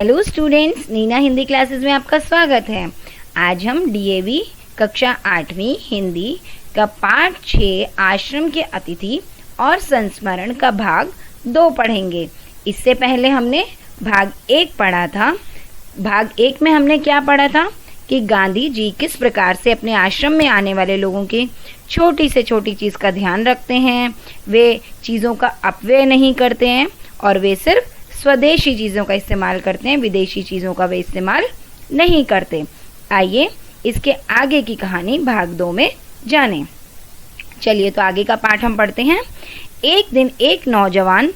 Hello students, Neena Hindi classes में आपका स्वागत है। आज हम डीएवी कक्षा 8वीं हिंदी का पाठ 6 आश्रम के अतिथि और संस्मरण का भाग 2 पढ़ेंगे। इससे पहले हमने भाग 1 पढ़ा था। भाग 1 में हमने क्या पढ़ा था कि गांधी जी किस प्रकार से अपने आश्रम में आने वाले लोगों की छोटी से छोटी चीज़ का ध्यान रखते हैं। वे चीज़ों का अपव्यय नहीं करते हैं और वे सिर्फ स्वदेशी चीज़ों का इस्तेमाल करते हैं, विदेशी चीज़ों का वे इस्तेमाल नहीं करते। आइए इसके आगे की कहानी भाग 2 में जानें। चलिए तो आगे का पाठ हम पढ़ते हैं। एक दिन एक नौजवान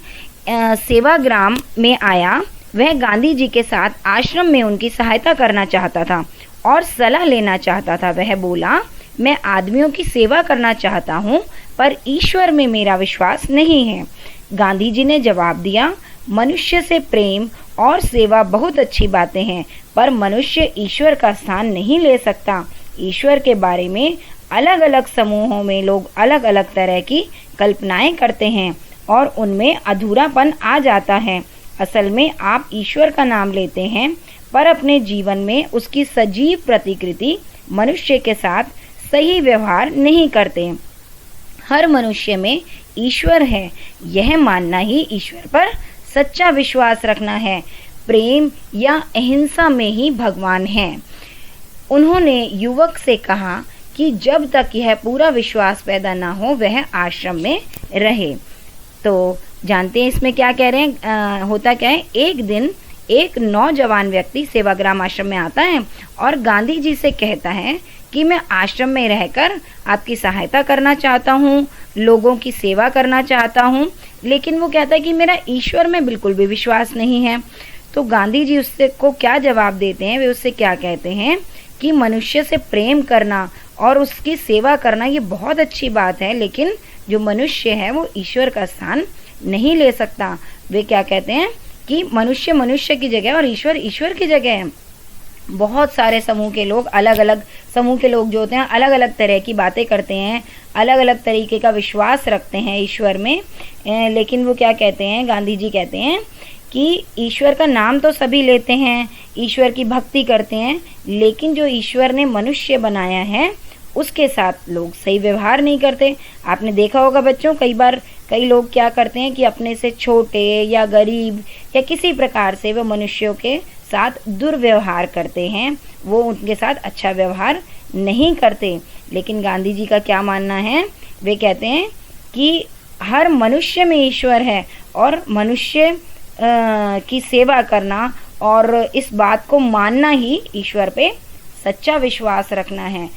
सेवाग्राम में आया। वह गांधी जी के साथ आश्रम में उनकी सहायता करना चाहता था और सलाह लेना चाहता था। वह बोला, मैं आदमियों की सेवा करना चाहता हूँ, पर ईश्वर में मेरा विश्वास नहीं है। गांधी जी ने जवाब दिया, मनुष्य से प्रेम और सेवा बहुत अच्छी बातें हैं, पर मनुष्य ईश्वर का स्थान नहीं ले सकता। ईश्वर के बारे में अलग अलग समूहों में लोग अलग अलग तरह की कल्पनाएं करते हैं और उनमें अधूरापन आ जाता है। असल में आप ईश्वर का नाम लेते हैं, पर अपने जीवन में उसकी सजीव प्रतिकृति मनुष्य के साथ सही व्यवहार नहीं करते। हर मनुष्य में ईश्वर है, यह मानना ही ईश्वर पर सच्चा विश्वास रखना है। प्रेम या अहिंसा में ही भगवान है। उन्होंने युवक से कहा कि जब तक यह पूरा विश्वास पैदा ना हो वह आश्रम में रहे। तो जानते हैं इसमें क्या कह रहे हैं, होता क्या है। एक दिन एक नौजवान व्यक्ति सेवाग्राम आश्रम में आता है और गांधी जी से कहता है कि मैं आश्रम में रहकर आपकी सहायता करना चाहता हूँ, लोगों की सेवा करना चाहता हूँ, लेकिन वो कहता है कि मेरा ईश्वर में बिल्कुल भी विश्वास नहीं है। तो गांधी जी उससे को क्या जवाब देते हैं, वे उससे क्या कहते हैं कि मनुष्य से प्रेम करना और उसकी सेवा करना ये बहुत अच्छी बात है, लेकिन जो मनुष्य है वो ईश्वर का स्थान नहीं ले सकता। वे क्या कहते हैं कि मनुष्य मनुष्य की जगह और ईश्वर ईश्वर की जगह है। बहुत सारे समूह के लोग, अलग अलग समूह के लोग जो होते हैं अलग अलग तरह की बातें करते हैं, अलग अलग तरीके का विश्वास रखते हैं ईश्वर में, लेकिन वो क्या कहते हैं, गांधी जी कहते हैं कि ईश्वर का नाम तो सभी लेते हैं, ईश्वर की भक्ति करते हैं, लेकिन जो ईश्वर ने मनुष्य बनाया है उसके साथ लोग सही व्यवहार नहीं करते। आपने देखा होगा बच्चों, कई बार कई लोग क्या करते हैं कि अपने से छोटे या गरीब या किसी प्रकार से वो मनुष्यों के साथ दुर्व्यवहार करते हैं, वो उनके साथ अच्छा व्यवहार नहीं करते। लेकिन गांधी जी का क्या मानना है, वे कहते हैं कि हर मनुष्य में ईश्वर है और मनुष्य की सेवा करना और इस बात को मानना ही ईश्वर पे सच्चा विश्वास रखना है।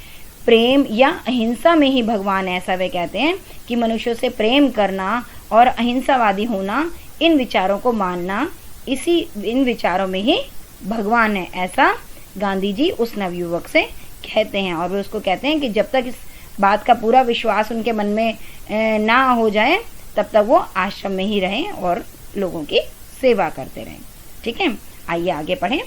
प्रेम या अहिंसा में ही भगवान है, ऐसा वे कहते हैं कि मनुष्यों से प्रेम करना और अहिंसावादी होना, इन विचारों को मानना, इन विचारों में ही भगवान है, ऐसा गांधी जी उस नवयुवक से कहते हैं। और वे उसको कहते हैं कि जब तक इस बात का पूरा विश्वास उनके मन में ना हो जाए तब तक वो आश्रम में ही रहें और लोगों की सेवा करते रहें। ठीक है, आइए आगे पढ़ें।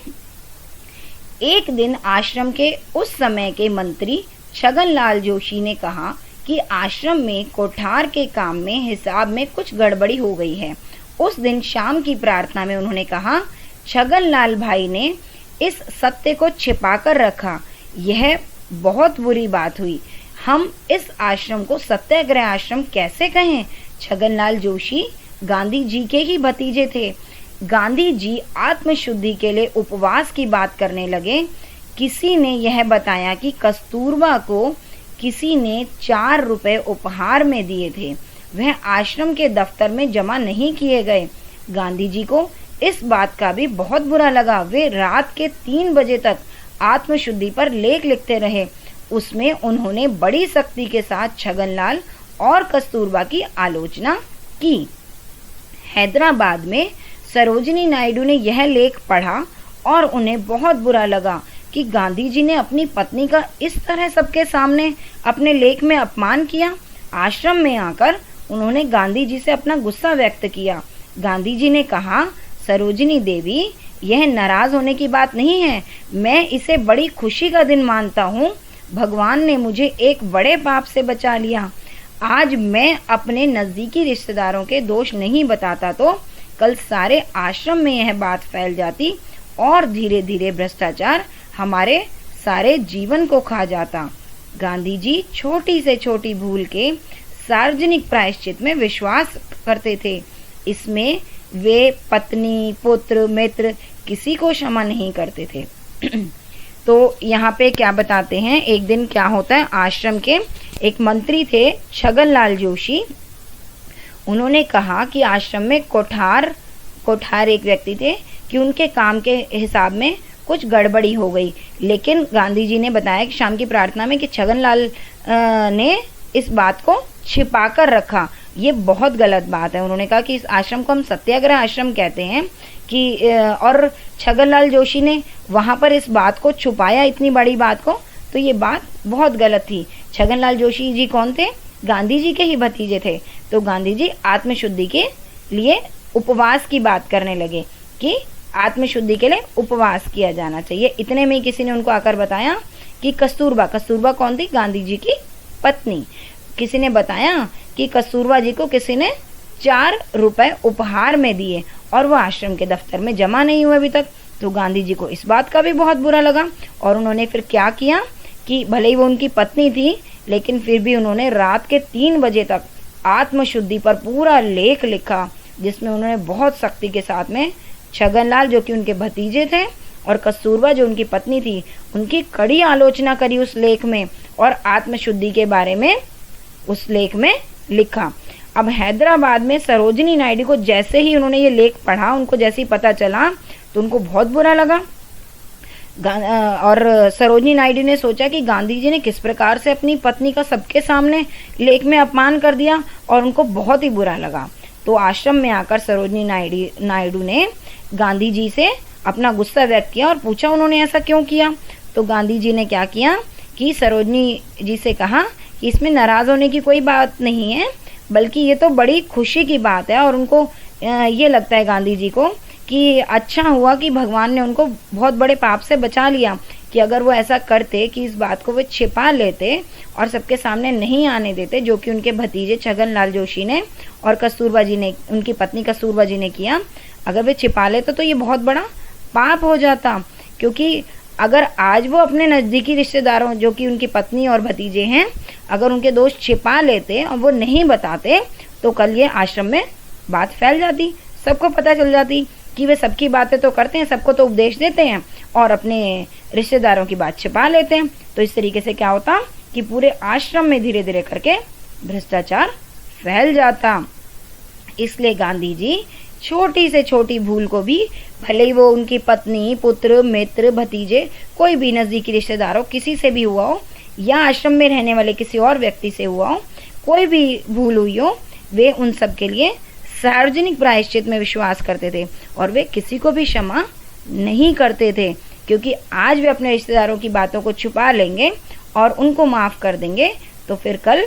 एक दिन आश्रम के उस समय के मंत्री छगनलाल जोशी ने कहा कि आश्रम में कोठार के काम में हिसाब में कुछ गड़बड़ी हो गई है। उस दिन शाम की प्रार्थना में उन्होंने कहा, छगनलाल भाई ने इस सत्य को छिपाकर रखा, यह बहुत बुरी बात हुई। हम इस आश्रम को सत्याग्रह आश्रम कैसे कहें? छगनलाल जोशी गांधी जी के ही भतीजे थे। गांधी जी आत्मशुद्धि के लिए उपवास की बात करने लगे। किसी ने यह बताया कि कस्तूरबा को किसी ने 4 रुपए उपहार में दिए थे, वह आश्रम के दफ्तर में जमा नहीं किए गए। गांधी जी को इस बात का भी बहुत बुरा लगा। वे रात के 3 बजे तक आत्मशुद्धि पर लेख लिखते रहे। उसमें उन्होंने बड़ी सख्ती के साथ छगनलाल और कस्तूरबा की आलोचना की। हैदराबाद में सरोजिनी नायडू ने यह लेख पढ़ा और उन्हें बहुत बुरा लगा कि गांधी जी ने अपनी पत्नी का इस तरह सबके सामने अपने लेख में अपमान किया। आश्रम में आकर उन्होंने गांधी जी से अपना गुस्सा व्यक्त किया। गांधी जी ने कहा, सरोजिनी देवी, यह नाराज होने की बात नहीं है, मैं इसे बड़ी खुशी का दिन मानता हूँ। भगवान ने मुझे एक बड़े पाप से बचा लिया। आज मैं अपने नजदीकी रिश्तेदारों के दोष नहीं बताता तो कल सारे आश्रम में यह बात फैल जाती और धीरे धीरे भ्रष्टाचार हमारे सारे जीवन को खा जाता। गांधी जी छोटी से छोटी भूल के सार्वजनिक प्रायश्चित में विश्वास करते थे। इसमें वे पत्नी, पुत्र, मित्र किसी को क्षमा नहीं करते थे। तो यहाँ पे क्या बताते हैं, एक दिन क्या होता है, आश्रम के एक मंत्री थे छगनलाल जोशी। उन्होंने कहा कि आश्रम में कोठार एक व्यक्ति थे कि उनके काम के हिसाब में कुछ गड़बड़ी हो गई। लेकिन गांधी जी ने बताया कि शाम की प्रार्थना में कि छगनलाल ने इस बात को छिपा कर रखा। ये बहुत गलत बात है। उन्होंने कहा कि इस आश्रम को हम सत्याग्रह आश्रम कहते हैं कि और छगनलाल जोशी ने वहां पर इस बात को छुपाया, इतनी बड़ी बात को, तो ये बात बहुत गलत थी। छगनलाल जोशी जी कौन थे? गांधी जी के ही भतीजे थे। तो गांधी जी आत्मशुद्धि के लिए उपवास की बात करने लगे कि आत्मशुद्धि के लिए उपवास किया जाना चाहिए। इतने में किसी ने उनको आकर बताया कि कस्तूरबा कौन थी? गांधी जी की पत्नी। किसी ने बताया कि कस्तूरबा जी को किसी ने 4 रुपए उपहार में दिए और वो आश्रम के दफ्तर में जमा नहीं हुए अभी तक। तो गांधी जी को इस बात का भी बहुत बुरा लगा और उन्होंने फिर क्या किया कि भले ही वो उनकी पत्नी थी, लेकिन फिर भी उन्होंने रात के 3 बजे तक आत्मशुद्धि पर पूरा लेख लिखा, जिसमें उन्होंने बहुत सख्ती के साथ में छगनलाल जो कि उनके भतीजे थे और कस्तूरबा जो उनकी पत्नी थी, उनकी कड़ी आलोचना करी उस लेख में और आत्मशुद्धि के बारे में उस लेख में लिखा। अब हैदराबाद में सरोजिनी नायडू को जैसे ही उन्होंने ये लेख पढ़ा, उनको जैसे ही पता चला तो उनको बहुत बुरा लगा। और सरोजिनी नायडू ने सोचा कि गांधी जी ने किस प्रकार से अपनी पत्नी का सबके सामने लेख में अपमान कर दिया और उनको बहुत ही बुरा लगा। तो आश्रम में आकर सरोजिनी नायडू ने गांधी जी से अपना गुस्सा व्यक्त किया और पूछा उन्होंने ऐसा क्यों किया। तो गांधी जी ने क्या किया कि सरोजिनी जी से कहा कि इसमें नाराज होने की कोई बात नहीं है, बल्कि ये तो बड़ी खुशी की बात है। और उनको ये लगता है गांधी जी को कि अच्छा हुआ कि भगवान ने उनको बहुत बड़े पाप से बचा लिया, कि अगर वो ऐसा करते कि इस बात को वो छिपा लेते और सबके सामने नहीं आने देते, जो कि उनके भतीजे छगनलाल जोशी ने और कस्तूरबा जी ने, उनकी पत्नी कस्तूरबा जी ने किया, अगर वे छिपा लेते तो ये बहुत बड़ा पाप हो जाता। क्योंकि अगर आज वो अपने नज़दीकी रिश्तेदारों जो कि उनकी पत्नी और भतीजे हैं, अगर उनके दोष छिपा लेते और वो नहीं बताते, तो कल ये आश्रम में बात फैल जाती, सबको पता चल जाती कि वे सबकी बातें तो करते हैं, सबको तो उपदेश देते हैं और अपने रिश्तेदारों की बात छिपा लेते हैं। तो इस तरीके से क्या होता कि पूरे आश्रम में धीरे धीरे करके भ्रष्टाचार फैल जाता। इसलिए गांधी जी छोटी से छोटी भूल को भी, भले ही वो उनकी पत्नी, पुत्र, मित्र, भतीजे, कोई भी नजदीकी रिश्तेदारों किसी से भी हुआ हो या आश्रम में रहने वाले किसी और व्यक्ति से हुआ हो, कोई भी भूल हुई हो, वे उन सब के लिए सार्वजनिक प्रायश्चित में विश्वास करते थे और वे किसी को भी क्षमा नहीं करते थे। क्योंकि आज वे अपने रिश्तेदारों की बातों को छुपा लेंगे और उनको माफ कर देंगे, तो फिर कल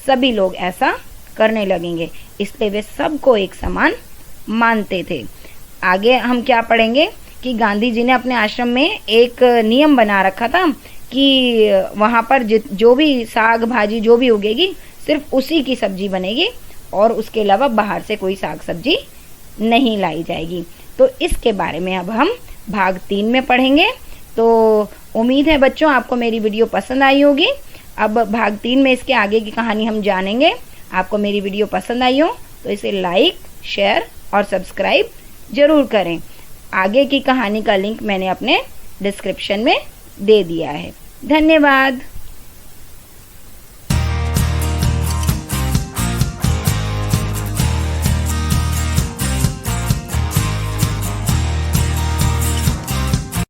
सभी लोग ऐसा करने लगेंगे। इसलिए वे सबको एक समान मानते थे। आगे हम क्या पढ़ेंगे कि गांधी जी ने अपने आश्रम में एक नियम बना रखा था कि वहाँ पर जो भी साग भाजी जो भी उगेगी, सिर्फ उसी की सब्जी बनेगी और उसके अलावा बाहर से कोई साग सब्जी नहीं लाई जाएगी। तो इसके बारे में अब हम भाग 3 में पढ़ेंगे। तो उम्मीद है बच्चों आपको मेरी वीडियो पसंद आई होगी। अब भाग 3 में इसके आगे की कहानी हम जानेंगे। आपको मेरी वीडियो पसंद आई हो तो इसे लाइक, शेयर और सब्सक्राइब जरूर करें। आगे की कहानी का लिंक मैंने अपने डिस्क्रिप्शन में दे दिया है। धन्यवाद।